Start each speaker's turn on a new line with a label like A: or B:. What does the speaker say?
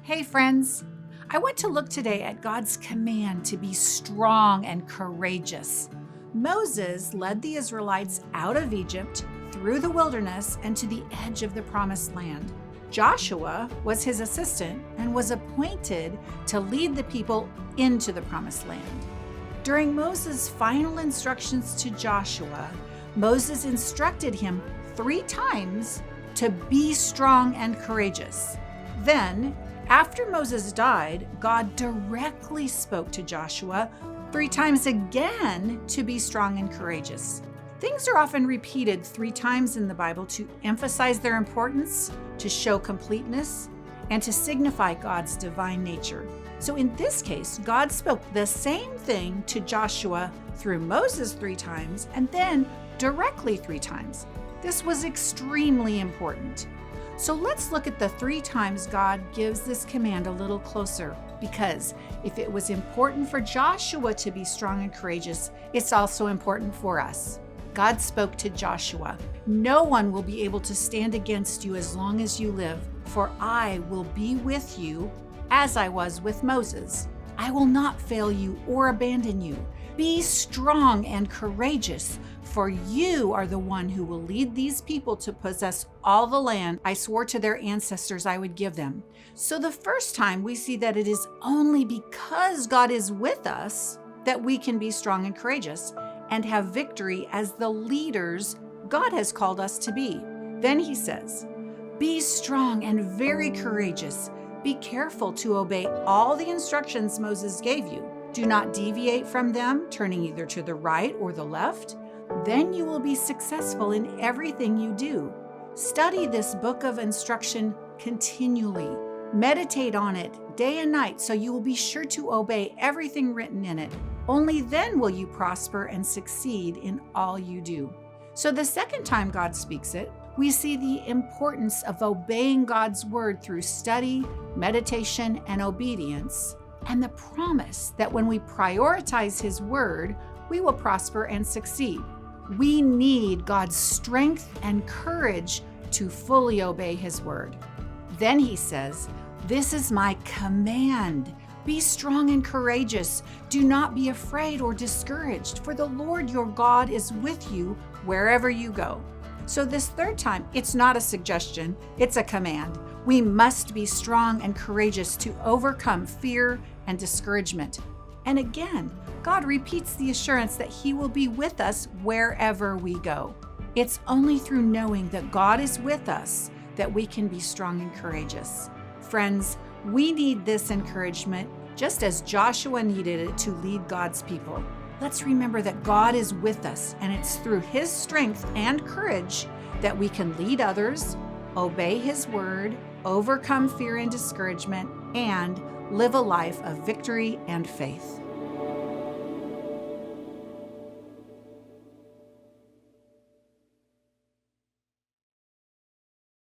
A: Hey friends, I want to look today at God's command to be strong and courageous. Moses led the Israelites out of Egypt, through the wilderness, and to the edge of the promised land. Joshua was his assistant and was appointed to lead the people into the promised land. During Moses' final instructions to Joshua, Moses instructed him 3 times to be strong and courageous. Then, after Moses died, God directly spoke to Joshua 3 times again to be strong and courageous. Things are often repeated 3 times in the Bible to emphasize their importance, to show completeness, and to signify God's divine nature. So in this case, God spoke the same thing to Joshua through Moses 3 times and then directly 3 times. This was extremely important. So let's look at the 3 times God gives this command a little closer, because if it was important for Joshua to be strong and courageous, it's also important for us. God spoke to Joshua, "No one will be able to stand against you as long as you live, for I will be with you as I was with Moses. I will not fail you or abandon you. Be strong and courageous, for you are the one who will lead these people to possess all the land I swore to their ancestors I would give them." So the first time we see that it is only because God is with us that we can be strong and courageous and have victory as the leaders God has called us to be. Then he says, "Be strong and very courageous. Be careful to obey all the instructions Moses gave you. Do not deviate from them, turning either to the right or the left. Then you will be successful in everything you do. Study this book of instruction continually. Meditate on it day and night so you will be sure to obey everything written in it. Only then will you prosper and succeed in all you do." So the second time God speaks it, we see the importance of obeying God's word through study, meditation, and obedience, and the promise that when we prioritize his word, we will prosper and succeed. We need God's strength and courage to fully obey his word. Then he says, "This is my command. Be strong and courageous. Do not be afraid or discouraged, for the Lord your God is with you wherever you go." So this third time, it's not a suggestion, it's a command. We must be strong and courageous to overcome fear and discouragement. And again, God repeats the assurance that he will be with us wherever we go. It's only through knowing that God is with us that we can be strong and courageous. Friends, we need this encouragement just as Joshua needed it to lead God's people. Let's remember that God is with us, and it's through his strength and courage that we can lead others, obey his word, overcome fear and discouragement, and live a life of victory and faith.